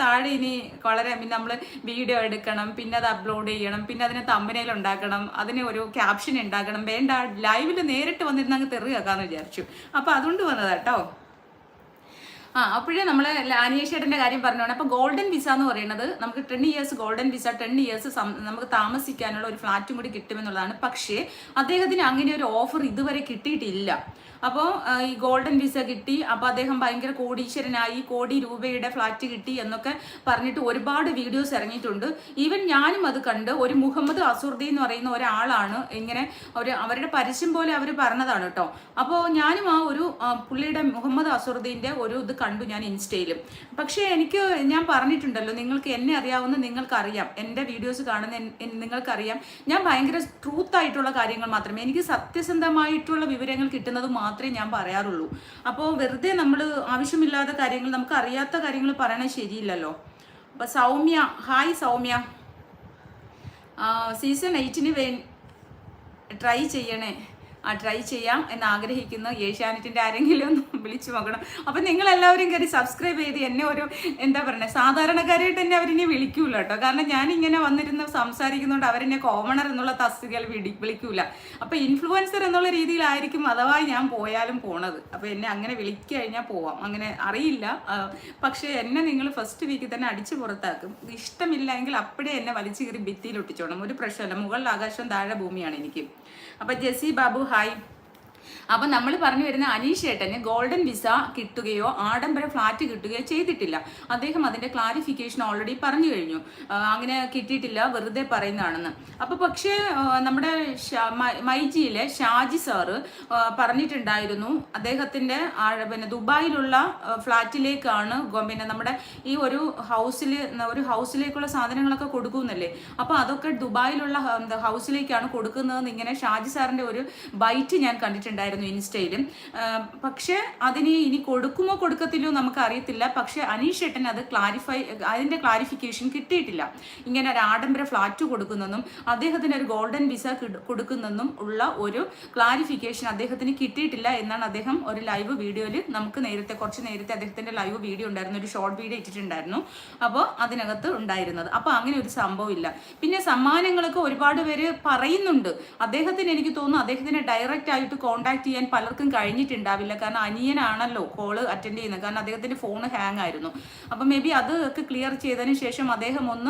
താഴെ ഇനി വളരെ നമ്മൾ വീഡിയോ എടുക്കണം, പിന്നെ അത് അപ്ലോഡ് ചെയ്യണം, പിന്നെ അതിന് തമ്പനയിൽ ഉണ്ടാക്കണം, അതിന് ഒരു ക്യാപ്ഷൻ ഉണ്ടാക്കണം. വേണ്ട, ലൈവിൽ നേരിട്ട് വന്നിരുന്ന് അങ്ങ് തെറിയാക്കാന്ന് വിചാരിച്ചു. അപ്പൊ അതുകൊണ്ട് വന്നതാട്ടോ. അപ്പോഴേ നമ്മൾ അനീഷേട്ടൻ്റെ കാര്യം പറഞ്ഞോണം. അപ്പോൾ ഗോൾഡൻ വിസ എന്ന് പറയുന്നത് നമുക്ക് 10 ഇയേഴ്സ് ഗോൾഡൻ വിസ, 10 ഇയേഴ്സ് നമുക്ക് താമസിക്കാനുള്ള ഒരു ഫ്ലാറ്റും കൂടി കിട്ടുമെന്നുള്ളതാണ്. പക്ഷേ അദ്ദേഹത്തിന് അങ്ങനെ ഒരു ഓഫർ ഇതുവരെ കിട്ടിയിട്ടില്ല. അപ്പോൾ ഈ ഗോൾഡൻ വിസ കിട്ടി, അപ്പോൾ അദ്ദേഹം ഭയങ്കര കോടീശ്വരനായി, കോടി രൂപയുടെ ഫ്ലാറ്റ് കിട്ടി എന്നൊക്കെ പറഞ്ഞിട്ട് ഒരുപാട് വീഡിയോസ് ഇറങ്ങിയിട്ടുണ്ട്. ഈവൻ ഞാനും അത് കണ്ട്. ഒരു മുഹമ്മദ് അസുർദി എന്ന് പറയുന്ന ഒരാളാണ് ഇങ്ങനെ അവരുടെ പരസ്യം പോലെ അവർ പറഞ്ഞതാണ് കേട്ടോ. അപ്പോൾ ഞാനും ആ ഒരു പുള്ളിയുടെ മുഹമ്മദ് അസുർദീൻ്റെ ഒരു ഇത് കണ്ടു ഞാൻ ഇൻസ്റ്റയിലും. പക്ഷേ ഞാൻ പറഞ്ഞിട്ടുണ്ടല്ലോ, നിങ്ങൾക്ക് എന്നെ അറിയാവുന്ന നിങ്ങൾക്കറിയാം, എൻ്റെ വീഡിയോസ് കാണുന്ന നിങ്ങൾക്കറിയാം, ഞാൻ ഭയങ്കര ട്രൂത്ത് ആയിട്ടുള്ള കാര്യങ്ങൾ മാത്രമേ, എനിക്ക് സത്യസന്ധമായിട്ടുള്ള വിവരങ്ങൾ കിട്ടുന്നത് മാത്രമേ ഞാൻ പറയാറുള്ളൂ. അപ്പോൾ വെറുതെ നമ്മൾ ആവശ്യമില്ലാത്ത കാര്യങ്ങൾ, നമുക്ക് അറിയാത്ത കാര്യങ്ങൾ പറയണത് ശരിയില്ലല്ലോ. അപ്പോൾ Soumya, hi Soumya, season 8 try ചെയ്യണേ. ട്രൈ ചെയ്യാം എന്ന് ആഗ്രഹിക്കുന്നു. ഏഷ്യാനെറ്റിൻ്റെ ആരെങ്കിലും ഒന്ന് വിളിച്ചു നോക്കണം. അപ്പം നിങ്ങളെല്ലാവരും കയറി സബ്സ്ക്രൈബ് ചെയ്ത് എന്നെ ഒരു എന്താ പറയുക, സാധാരണക്കാരായിട്ട് തന്നെ അവരെന്നെ വിളിക്കൂല കേട്ടോ. കാരണം ഞാനിങ്ങനെ വന്നിരുന്ന് സംസാരിക്കുന്നതുകൊണ്ട് അവരെന്നെ കോമണർ എന്നുള്ള തസ്തികയിൽ വിളിക്കൂല. അപ്പം ഇൻഫ്ലുവൻസർ എന്നുള്ള രീതിയിലായിരിക്കും അഥവാ ഞാൻ പോയാലും പോണത്. അപ്പം എന്നെ അങ്ങനെ വിളിച്ചു കഴിഞ്ഞാൽ പോവാം, അങ്ങനെ അറിയില്ല. പക്ഷേ എന്നെ നിങ്ങൾ ഫസ്റ്റ് വീക്കിൽ തന്നെ അടിച്ചു പുറത്താക്കും. ഇഷ്ടമില്ല എങ്കിൽ അപ്പോഴേ എന്നെ വലിച്ചു കയറി ഭിത്തിയിൽ ഒട്ടിച്ചോണം. ഒരു പ്രശ്നമല്ല, മുകളിൽ ആകാശം താഴെ ഭൂമിയാണ് എനിക്ക്. അപ്പം ജെസി ബാബു ഹായ്. അപ്പം നമ്മൾ പറഞ്ഞു വരുന്ന അനീഷ് ഏട്ടന് ഗോൾഡൻ വിസ കിട്ടുകയോ ആഡംബര ഫ്ലാറ്റ് കിട്ടുകയോ ചെയ്തിട്ടില്ല. അദ്ദേഹം അതിൻ്റെ ക്ലാരിഫിക്കേഷൻ ഓൾറെഡി പറഞ്ഞു കഴിഞ്ഞു. അങ്ങനെ കിട്ടിയിട്ടില്ല, വെറുതെ പറയുന്നതാണെന്ന്. അപ്പോൾ പക്ഷേ നമ്മുടെ മൈജിയിലെ ഷാജി സാറ് പറഞ്ഞിട്ടുണ്ടായിരുന്നു, അദ്ദേഹത്തിൻ്റെ പിന്നെ ദുബായിലുള്ള ഫ്ലാറ്റിലേക്കാണ് പിന്നെ നമ്മുടെ ഈ ഒരു ഹൗസിലേക്കുള്ള സാധനങ്ങളൊക്കെ കൊടുക്കുന്നല്ലേ. അപ്പോൾ അതൊക്കെ ദുബായിലുള്ള ഹൗസിലേക്കാണ് കൊടുക്കുന്നതെന്ന് ഇങ്ങനെ ഷാജി സാറിൻ്റെ ഒരു ബൈറ്റ് ഞാൻ കണ്ടിട്ടുണ്ടായിരുന്നു ഇൻസ്റ്റയിലും. പക്ഷെ അതിന് ഇനി കൊടുക്കുമോ കൊടുക്കത്തില്ലോ നമുക്ക് അറിയത്തില്ല. പക്ഷെ അനീഷ് ഏട്ടൻ അത് അതിന്റെ ക്ലാരിഫിക്കേഷൻ കിട്ടിയിട്ടില്ല. ഇങ്ങനെ ഒരു ആഡംബര ഫ്ലാറ്റ് കൊടുക്കുന്നെന്നും അദ്ദേഹത്തിന് ഒരു ഗോൾഡൻ വിസ കൊടുക്കുന്നെന്നും ഉള്ള ഒരു ക്ലാരിഫിക്കേഷൻ അദ്ദേഹത്തിന് കിട്ടിയിട്ടില്ല എന്നാണ് അദ്ദേഹം ഒരു ലൈവ് വീഡിയോയിൽ നമുക്ക് കുറച്ച് നേരത്തെ അദ്ദേഹത്തിന്റെ ലൈവ് വീഡിയോ ഉണ്ടായിരുന്നു, ഒരു ഷോർട്ട് വീഡിയോ ഇട്ടിട്ടുണ്ടായിരുന്നു. അപ്പോൾ അതിനകത്ത് ഉണ്ടായിരുന്നത്. അപ്പോൾ അങ്ങനെ ഒരു സംഭവം ഇല്ല. പിന്നെ സമ്മാനങ്ങളൊക്കെ ഒരുപാട് പേര് പറയുന്നുണ്ട്. അദ്ദേഹത്തിന് എനിക്ക് തോന്നുന്നു അദ്ദേഹത്തിന് ഡയറക്റ്റ് ആയിട്ട് കോൺടാക്ട് ചെയ്യാൻ പലർക്കും കഴിഞ്ഞിട്ടുണ്ടാവില്ല. കാരണം അനിയനാണല്ലോ കോള് അറ്റൻഡ് ചെയ്യുന്നത്. കാരണം അദ്ദേഹത്തിന്റെ ഫോൺ ഹാങ് ആയിരുന്നു. അപ്പം മേ ബി അത് ഒക്കെ ക്ലിയർ ചെയ്തതിന് ശേഷം അദ്ദേഹം ഒന്ന്